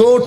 2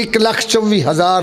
1,24,000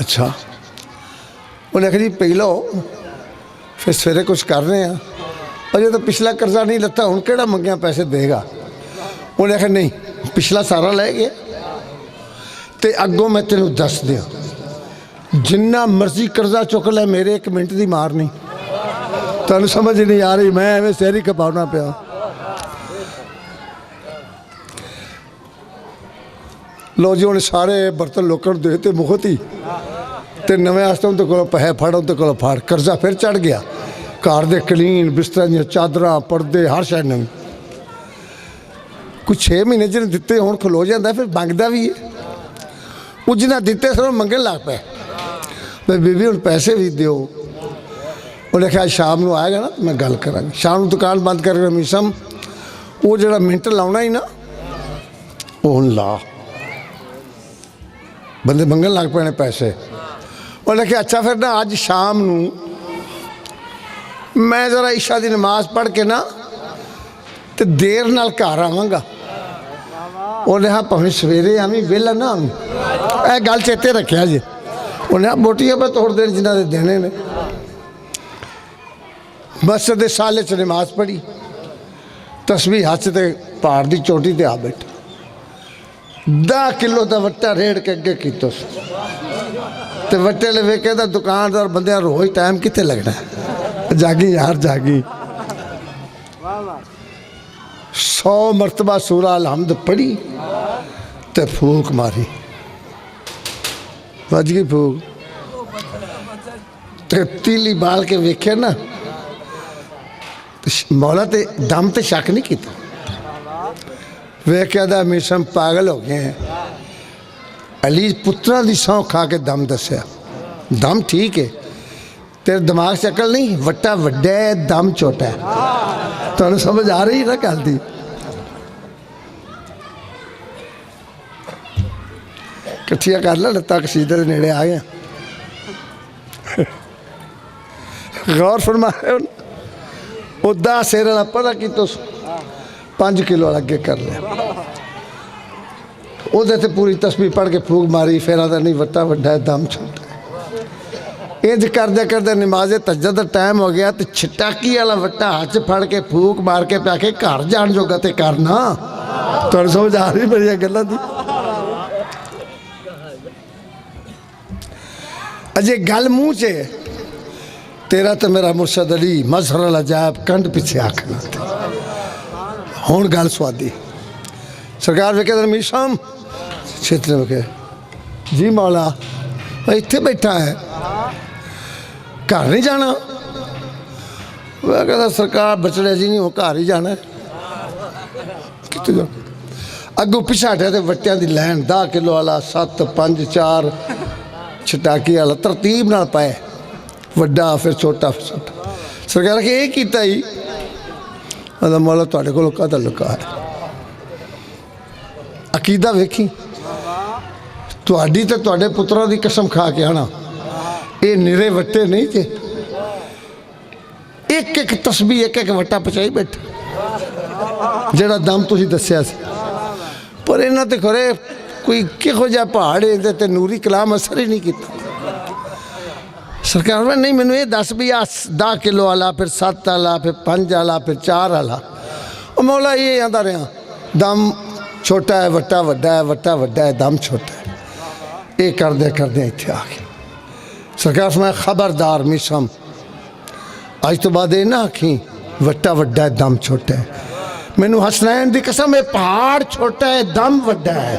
अच्छा उन्हें आखिया जी पी लो फिर सवेरे कुछ कर रहे हैं अजे तो पिछला कर्जा नहीं लता हूँ केड़ा मंगिया पैसे देगा। उन्हें आखिया नहीं पिछला सारा लै गया तो अगों मैं तेन दस दिया जिन्ना मर्जी कर्जा चुक लै मेरे 1 मिनट की मार नहीं। तुहानू समझ नहीं आ रही मैं एवं सिर ही खपाना पिया। लो जी उन्हें सारे बर्तन लोगों को देते मुफ्त ही तो नवे आस्ते उनके को पैसे फड़ उनके को फड़ कर्जा फिर चढ़ गया। घर के कलीन बिस्तर दी चादर पर्दे हर शय नवी कुछ 6 महीने जिन्हें दिते हूँ खलो जाता फिर मंगता भी है। वो जिन्हें दिते सर मंगन लग पे भाई बीबी हूँ पैसे भी दो। उन्हें आख्या शाम को आएगा ना मैं गल करा शाम को दुकान बंद कर रमीशम वो जो मिनट लाना ही ना वो हूँ ला बंदे मंगन लग पे पैसे। उन्हें आख्या अच्छा फिर ना अज शाम को मैं जरा ईशा की नमाज पढ़ के ना तो देर नाल घर आवांगा। उन्हें हाँ भावें सवेरे आवी वेला ना आवी यह गल चेते रखिया जी। उन्हें बोटियां पर तोड़ देने जिन्होंने देने ने मस्जिद के साले च नमाज पढ़ी तस्वीर हाथ से पहाड़ की चोटी ते आ बैठा 10 किलो का वट्टा रेड़ के अगे की तो वट्टे ले वेखे तो दुकानदार बंद रोज टाइम कितने लगना जागी यार जागी 100 मरतबा सूरा अलहमद पढ़ी तो फूक मारी बज गई फूक तो तीली बाल के वेखे ना मौला ते दम ते शक नहीं किया वेख्या दा मिशम पागल हो गए हैं। अली पुत्रा की सौं खा के दम दसिया दम ठीक है तेरे दिमाग से अकल नहीं वट्टा वड्डा है दम छोटा है। तुहानू समझ आ रही ना गल दी। कट्ठिया कर ला लत्तां कसीदे दे नेड़े आ गए। गौर फरमाए उदा सिर वाला पता की तो 5 किलो वाला अगे कर लिया वो पूरी तस्वीर पढ़ के फूक मारी फिर आता नहीं वट्टा वड्डा है दम छोटा है। इंज करदे करदे नमाजे तहज्जुद दा टाइम हो गया तो छटाकी वाला वट्टा हाथ च फड़ के फूक मार के पे आके घर जान जोगा तो करना। तुहानू समझ आ रही मेरी गल्लां दी। अजे गल मूँह च तेरा तो मेरा मुर्शद अली मजहर अजायब कंड पिछे आखना हूँ गल स्वादी सरकार वे कहते मीशम क्षेत्र में कहे जी मौला इत्थे बैठा है घर नहीं जाना। वह कहता सरकार बचड़े जी नहीं वो घर ही जाना है कितने जाना अगों पिछा हटिया तो वट्टिया की लैन 10 किलो वाला 7 5 4 छटाकी वाला तरतीब नाल पाए वड्डा फिर छोटा फिर छोटा। सरकार के ये कीता ही मतलब मौला तुहाडे कोल काहदा लुका है अकीदा वेखी तुहाडी ते तुहाडे पुत्रा दी कसम खा के आना ये निरे वट्टे नहीं थे एक एक तस्बीह एक एक वट्टा पचाई बैठा जेड़ा दम तुसी दस्या सी पर इन्हां ते खरे कोई किहो जिहा पहाड़ इहदे ते नूरी कलाम असर ही नहीं किया। सरकार में नहीं मैनू ये दस भी आ 10 किलो वाला फिर 7 वाला फिर 5 वाला फिर 4 वाला मौला ये आंदा रहा दम छोटा है वट्टा वड्डा है वट्टा वड्डा है दम छोटा है ये करदे इत्थे आ गए। सरकार में खबरदार मिशम अज तो बाद ये ना आखी वट्टा वड्डा है दम छोटा है। मैनू हसनैन की कसम है पहाड़ छोटा है दम वड्डा है।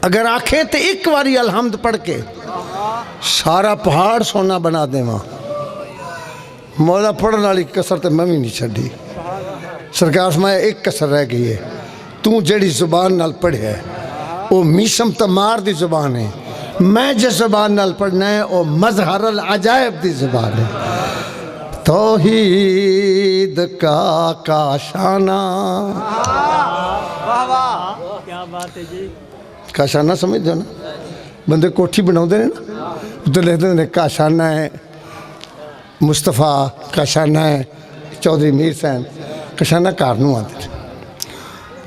अगर आखे तो एक बारी अलहमद पढ़ के सारा पहाड़ सोना बना देवा। मौला पढ़ने वाली कसर तो मैं भी नहीं छड़ी। सरकार में एक कसर रह गई है तू जड़ी जुबान नाल पढ़े है वो मीशम तमार दी जुबान है मैं जिस जुबान नाल पढ़ना है वो मजहर अल अजायब दी जुबान है। तौहीद का काशाना क्या बात है जी काशाना समझ दो ना बंदे कोठी बनाते हैं ना उधर लिखते हैं काशाना है मुस्तफ़ा काशाना है चौधरी मीर सैन काशाना घर नूं आते